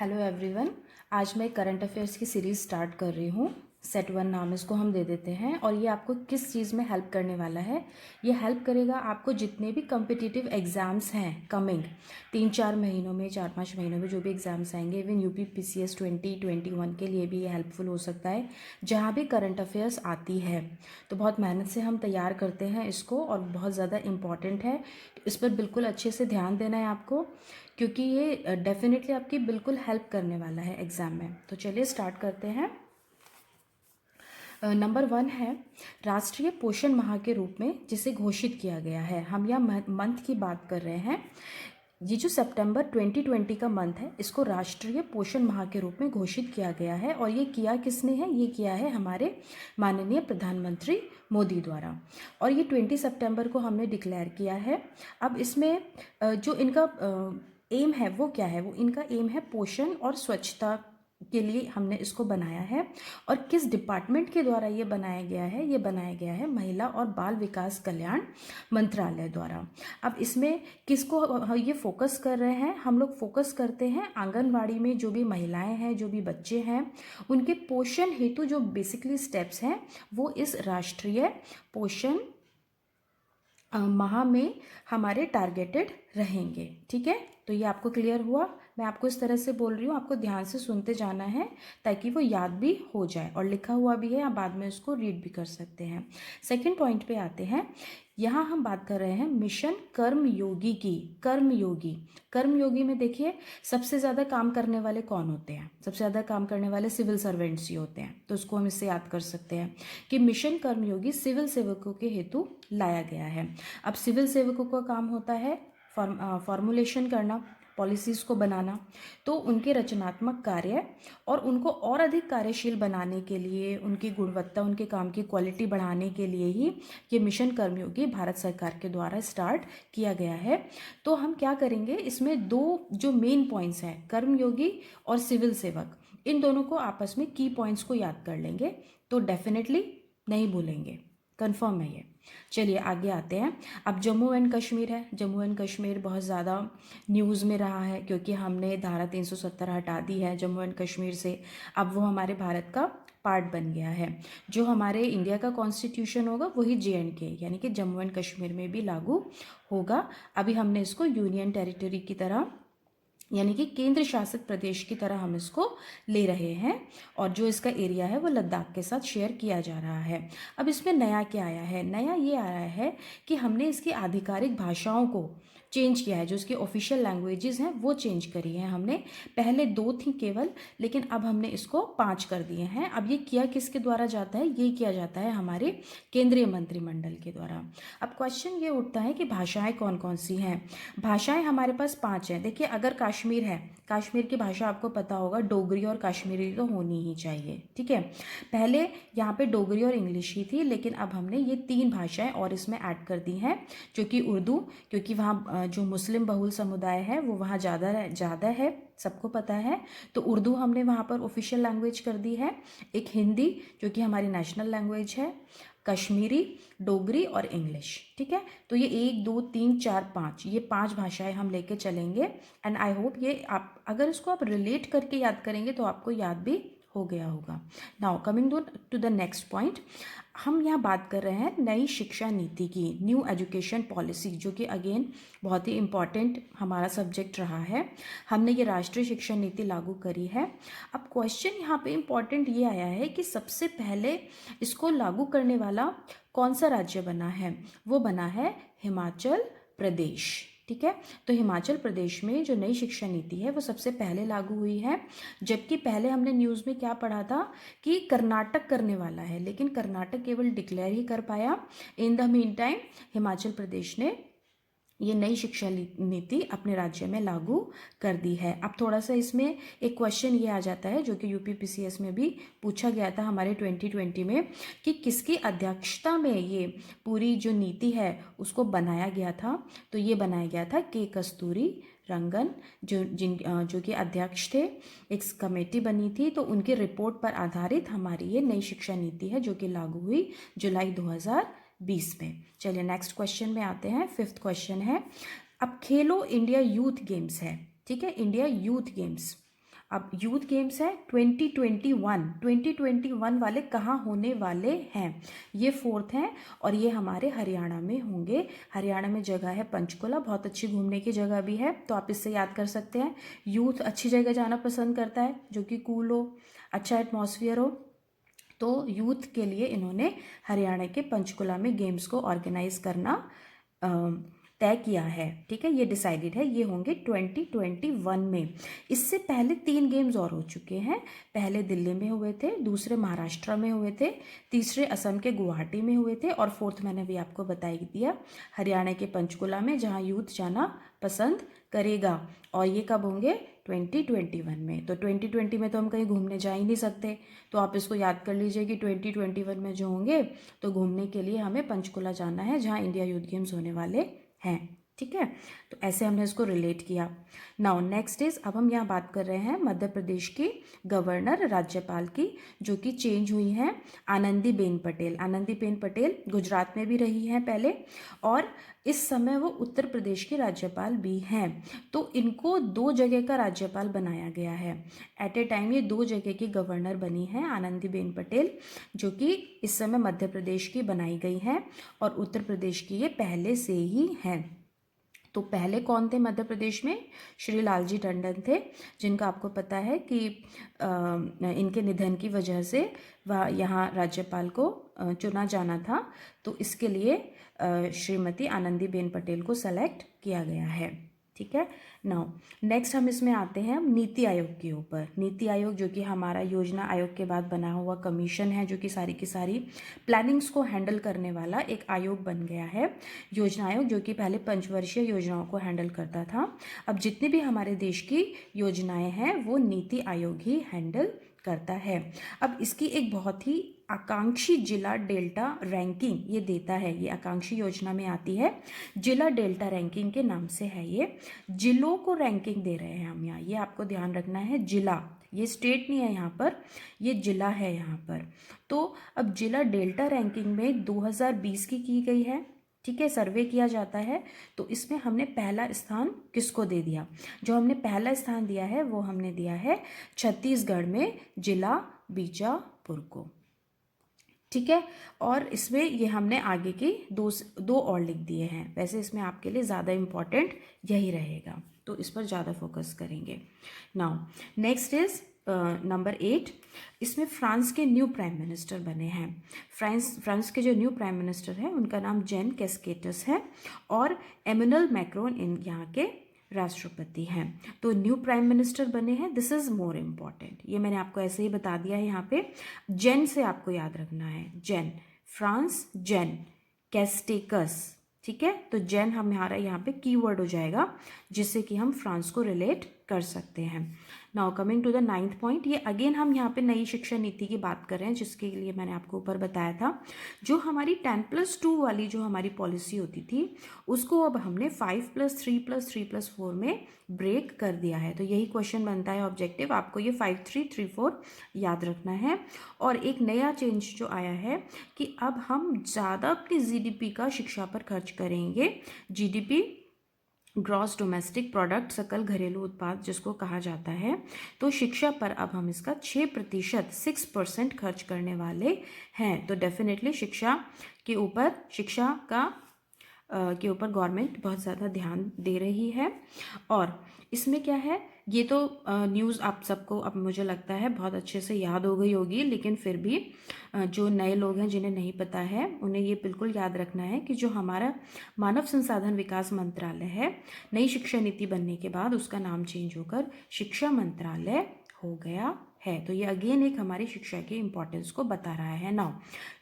Hello everyone. आज मैं current affairs की सीरीज़ स्टार्ट कर रही हूँ। सेट 1 नाम इसको हम दे देते हैं और ये आपको किस चीज़ में हेल्प करने वाला है। ये हेल्प करेगा आपको जितने भी कम्पिटिटिव एग्ज़ाम्स हैं कमिंग 3-4 महीनों में, 4-5 महीनों में जो भी एग्ज़ाम्स आएंगे, इवन यूपी पीसीएस 2021 के लिए भी ये हेल्पफुल हो सकता है। जहाँ भी करंट अफेयर्स आती है तो बहुत मेहनत से हम तैयार करते हैं इसको और बहुत ज़्यादा इम्पॉर्टेंट है। इस पर बिल्कुल अच्छे से ध्यान देना है आपको, क्योंकि ये डेफिनेटली आपकी बिल्कुल हेल्प करने वाला है एग्ज़ाम में। तो चलिए स्टार्ट करते हैं। नंबर 1 है राष्ट्रीय पोषण माह के रूप में जिसे घोषित किया गया है। हम यहाँ मंथ की बात कर रहे हैं। ये जो सितंबर 2020 का मंथ है, इसको राष्ट्रीय पोषण माह के रूप में घोषित किया गया है। और ये किया किसने है? ये किया है हमारे माननीय प्रधानमंत्री मोदी द्वारा। और ये 20 सितंबर को हमने डिक्लेयर किया है। अब इसमें जो इनका एम है वो क्या है? वो इनका एम है पोषण और स्वच्छता के लिए हमने इसको बनाया है। और किस डिपार्टमेंट के द्वारा ये बनाया गया है? ये बनाया गया है महिला और बाल विकास कल्याण मंत्रालय द्वारा। अब इसमें किसको ये फोकस कर रहे हैं? हम लोग फोकस करते हैं आंगनवाड़ी में जो भी महिलाएं हैं, जो भी बच्चे हैं, उनके पोषण हेतु जो बेसिकली स्टेप्स हैं वो इस राष्ट्रीय पोषण माह में हमारे टारगेटेड रहेंगे। ठीक है, तो ये आपको क्लियर हुआ। मैं आपको इस तरह से बोल रही हूँ, आपको ध्यान से सुनते जाना है ताकि वो याद भी हो जाए, और लिखा हुआ भी है, आप बाद में इसको रीड भी कर सकते हैं। सेकंड पॉइंट पे आते हैं। यहाँ हम बात कर रहे हैं मिशन कर्मयोगी की। कर्मयोगी में देखिए सबसे ज़्यादा काम करने वाले कौन होते हैं? सबसे ज़्यादा काम करने वाले सिविल सर्वेंट्स ही होते हैं। तो उसको हम इससे याद कर सकते हैं कि मिशन कर्मयोगी सिविल सेवकों के हेतु लाया गया है। अब सिविल सेवकों का काम होता है फॉर्मुलेशन करना, पॉलिसीज़ को बनाना। तो उनके रचनात्मक कार्य और उनको और अधिक कार्यशील बनाने के लिए, उनकी गुणवत्ता, उनके काम की क्वालिटी बढ़ाने के लिए ही ये मिशन कर्मयोगी भारत सरकार के द्वारा स्टार्ट किया गया है। तो हम क्या करेंगे, इसमें दो जो मेन पॉइंट्स हैं, कर्मयोगी और सिविल सेवक, इन दोनों को आपस में की पॉइंट्स को याद कर लेंगे तो डेफिनेटली नहीं भूलेंगे। कंफर्म है ये। चलिए आगे आते हैं। अब जम्मू एंड कश्मीर है। जम्मू एंड कश्मीर बहुत ज़्यादा न्यूज़ में रहा है क्योंकि हमने धारा 370 हटा दी है जम्मू एंड कश्मीर से। अब वो हमारे भारत का पार्ट बन गया है। जो हमारे इंडिया का कॉन्स्टिट्यूशन होगा वही JNK यानी कि जम्मू एंड कश्मीर में भी लागू होगा। अभी हमने इसको यूनियन टेरिटरी की तरह यानी कि केंद्र शासित प्रदेश की तरह हम इसको ले रहे हैं, और जो इसका एरिया है वो लद्दाख के साथ शेयर किया जा रहा है। अब इसमें नया क्या आया है? नया ये आया है कि हमने इसकी आधिकारिक भाषाओं को चेंज किया है। जो इसकी ऑफिशियल लैंग्वेजेस हैं वो चेंज करी हैं हमने। पहले 2 थी केवल, लेकिन अब हमने इसको 5 कर दिए हैं। अब ये किया किसके द्वारा जाता है? ये किया जाता है हमारे केंद्रीय मंत्रिमंडल के द्वारा। अब क्वेश्चन ये उठता है कि भाषाएं कौन कौन सी हैं? भाषाएं हमारे पास 5 हैं। देखिए, अगर कश्मीर है, कश्मीर की भाषा आपको पता होगा, डोगरी और कश्मीरी तो होनी ही चाहिए। ठीक है, पहले यहाँ पे डोगरी और इंग्लिश ही थी, लेकिन अब हमने ये 3 भाषाएं और इसमें ऐड कर दी हैं, जो कि उर्दू, क्योंकि वहाँ जो मुस्लिम बहुल समुदाय है वो वहाँ ज़्यादा है, सबको पता है, तो उर्दू हमने वहाँ पर ऑफिशियल लैंग्वेज कर दी है। एक हिंदी जो कि हमारी नेशनल लैंग्वेज है, कश्मीरी, डोगरी और इंग्लिश। ठीक है, तो ये 1 2 3 4 5 ये 5 भाषाएं हम लेके चलेंगे। एंड आई होप ये आप अगर इसको आप रिलेट करके याद करेंगे तो आपको याद भी हो गया होगा। Now coming to the next point, हम यहाँ बात कर रहे हैं नई शिक्षा नीति की, न्यू एजुकेशन पॉलिसी, जो कि अगेन बहुत ही इम्पॉर्टेंट हमारा सब्जेक्ट रहा है। हमने ये राष्ट्रीय शिक्षा नीति लागू करी है। अब क्वेश्चन यहाँ पे इम्पॉर्टेंट ये आया है कि सबसे पहले इसको लागू करने वाला कौन सा राज्य बना है? वो बना है हिमाचल प्रदेश। ठीक है, तो हिमाचल प्रदेश में जो नई शिक्षा नीति है वो सबसे पहले लागू हुई है। जबकि पहले हमने न्यूज़ में क्या पढ़ा था कि कर्नाटक करने वाला है, लेकिन कर्नाटक केवल डिक्लेयर ही कर पाया। In the meantime Himachal Pradesh ने ये नई शिक्षा नीति अपने राज्य में लागू कर दी है। अब थोड़ा सा इसमें एक क्वेश्चन ये आ जाता है जो कि यूपी पीसीएस में भी पूछा गया था हमारे 2020 में, कि किसकी अध्यक्षता में ये पूरी जो नीति है उसको बनाया गया था? तो ये बनाया गया था के कस्तूरी रंगन, जो कि अध्यक्ष थे। एक कमेटी बनी थी, तो उनकी रिपोर्ट पर आधारित हमारी ये नई शिक्षा नीति है जो कि लागू हुई जुलाई 2020 में। चलिए नेक्स्ट क्वेश्चन में आते हैं। 5th क्वेश्चन है, अब खेलो इंडिया यूथ गेम्स है। ठीक है, इंडिया यूथ गेम्स अब यूथ गेम्स है 2021 वाले कहाँ होने वाले हैं, ये 4th हैं और ये हमारे हरियाणा में होंगे। हरियाणा में जगह है पंचकुला, बहुत अच्छी घूमने की जगह भी है, तो आप इससे याद कर सकते हैं। यूथ अच्छी जगह जाना पसंद करता है जो कि कूल हो, अच्छा एटमॉस्फेयर हो, तो यूथ के लिए इन्होंने हरियाणा के पंचकुला में गेम्स को ऑर्गेनाइज करना तय किया है। ठीक है, ये डिसाइडेड है, ये होंगे 2021 में। इससे पहले 3 गेम्स और हो चुके हैं। पहले दिल्ली में हुए थे, दूसरे महाराष्ट्र में हुए थे, तीसरे असम के गुवाहाटी में हुए थे और 4th मैंने भी आपको बता ही दिया हरियाणा के पंचकुला में, जहां यूथ जाना पसंद करेगा। और ये कब होंगे, 2021 में। तो 2020 में तो हम कहीं घूमने जा ही नहीं सकते, तो आप इसको याद कर लीजिए कि 2021 में जो होंगे तो घूमने के लिए हमें पंचकुला जाना है, जहाँ इंडिया यूथ गेम्स होने वाले हैं। ठीक है, तो ऐसे हमने इसको रिलेट किया। नाउ नेक्स्ट इज, अब हम यहाँ बात कर रहे हैं मध्य प्रदेश की गवर्नर राज्यपाल की, जो कि चेंज हुई हैं, आनंदीबेन पटेल। आनंदीबेन पटेल गुजरात में भी रही हैं पहले, और इस समय वो उत्तर प्रदेश की राज्यपाल भी हैं। तो इनको 2 जगह का राज्यपाल बनाया गया है। एट ए टाइम ये 2 जगह की गवर्नर बनी हैं आनंदीबेन पटेल, जो कि इस समय मध्य प्रदेश की बनाई गई हैं और उत्तर प्रदेश की ये पहले से ही हैं। तो पहले कौन थे मध्य प्रदेश में, श्री लालजी टंडन थे, जिनका आपको पता है कि इनके निधन की वजह से वह यहाँ राज्यपाल को चुना जाना था, तो इसके लिए श्रीमती आनंदीबेन पटेल को सेलेक्ट किया गया है। ठीक है, नाउ नेक्स्ट हम इसमें आते हैं नीति आयोग के ऊपर। नीति आयोग जो कि हमारा योजना आयोग के बाद बना हुआ कमीशन है, जो कि सारी की सारी प्लानिंग्स को हैंडल करने वाला एक आयोग बन गया है। योजना आयोग जो कि पहले पंचवर्षीय योजनाओं को हैंडल करता था, अब जितनी भी हमारे देश की योजनाएं हैं वो नीति आयोग ही हैंडल करता है। अब इसकी एक बहुत ही आकांक्षी जिला डेल्टा रैंकिंग ये देता है, ये आकांक्षी योजना में आती है, जिला डेल्टा रैंकिंग के नाम से है ये। जिलों को रैंकिंग दे रहे हैं हम यहाँ, ये आपको ध्यान रखना है, जिला, ये स्टेट नहीं है यहाँ पर, ये जिला है यहाँ पर। तो अब जिला डेल्टा रैंकिंग में 2020 की गई है। ठीक है, सर्वे किया जाता है, तो इसमें हमने पहला स्थान किसको दे दिया, जो हमने पहला स्थान दिया है वो हमने दिया है छत्तीसगढ़ में जिला बीजापुर को। ठीक है, और इसमें ये हमने आगे की दो और लिख दिए हैं। वैसे इसमें आपके लिए ज़्यादा इम्पॉर्टेंट यही रहेगा, तो इस पर ज़्यादा फोकस करेंगे। नाउ नेक्स्ट इज नंबर 8, इसमें फ्रांस के न्यू प्राइम मिनिस्टर बने हैं। फ्रांस के जो न्यू प्राइम मिनिस्टर हैं उनका नाम जेन कैस्केटस है और एमेनुअल मैक्रोन इन यहाँ के राष्ट्रपति हैं। तो न्यू प्राइम मिनिस्टर बने हैं, दिस इज मोर इम्पॉर्टेंट, ये मैंने आपको ऐसे ही बता दिया है। यहाँ पे जेन से आपको याद रखना है, जेन, फ्रांस जेन कैस्टेकस। ठीक है, तो जेन हमारा यहाँ पे कीवर्ड हो जाएगा, जिससे कि हम फ्रांस को रिलेट कर सकते हैं। Now coming to the 9th point, ये अगेन हम यहाँ पे नई शिक्षा नीति की बात कर रहे हैं, जिसके लिए मैंने आपको ऊपर बताया था, जो हमारी 10+2 वाली जो हमारी पॉलिसी होती थी, उसको अब हमने 5+3+3+4 में ब्रेक कर दिया है। तो यही क्वेश्चन बनता है ऑब्जेक्टिव, आपको ये 5-3-3-4 याद रखना है। और एक नया चेंज जो आया है कि अब हम ज़्यादा अपनी जीडीपी का शिक्षा पर खर्च करेंगे। जीडीपी ग्रॉस डोमेस्टिक प्रोडक्ट, सकल घरेलू उत्पाद जिसको कहा जाता है, तो शिक्षा पर अब हम इसका 6% खर्च करने वाले हैं। तो डेफिनेटली शिक्षा के ऊपर गवर्नमेंट बहुत ज़्यादा ध्यान दे रही है। और इसमें क्या है, ये तो न्यूज़ आप सबको अब मुझे लगता है बहुत अच्छे से याद हो गई होगी, लेकिन फिर भी जो नए लोग हैं जिन्हें नहीं पता है उन्हें ये बिल्कुल याद रखना है कि जो हमारा मानव संसाधन विकास मंत्रालय है, नई शिक्षा नीति बनने के बाद उसका नाम चेंज होकर शिक्षा मंत्रालय हो गया है। तो ये अगेन एक हमारी शिक्षा के इम्पोर्टेंस को बता रहा है। Now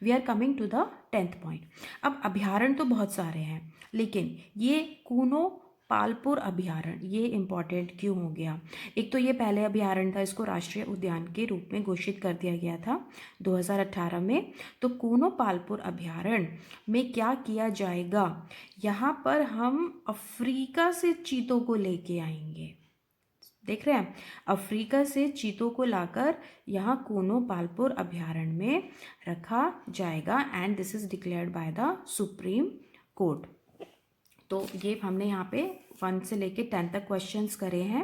we are coming to the 10th point. अब अभ्यारण्य तो बहुत सारे हैं, लेकिन ये कूनो पालपुर अभ्यारण्य ये इम्पॉर्टेंट क्यों हो गया? एक तो ये पहले अभ्यारण्य था, इसको राष्ट्रीय उद्यान के रूप में घोषित कर दिया गया था 2018 में। तो कूनो पालपुर अभ्यारण्य में क्या किया जाएगा, यहाँ पर हम अफ्रीका से चीतों को लेके आएंगे। देख रहे हैं, अफ्रीका से चीतों को लाकर यहाँ कूनो पालपुर अभ्यारण्य में रखा जाएगा and this is declared by the supreme court. तो ये हमने यहाँ पे 1 से लेके 10 तक क्वेश्चंस करे हैं।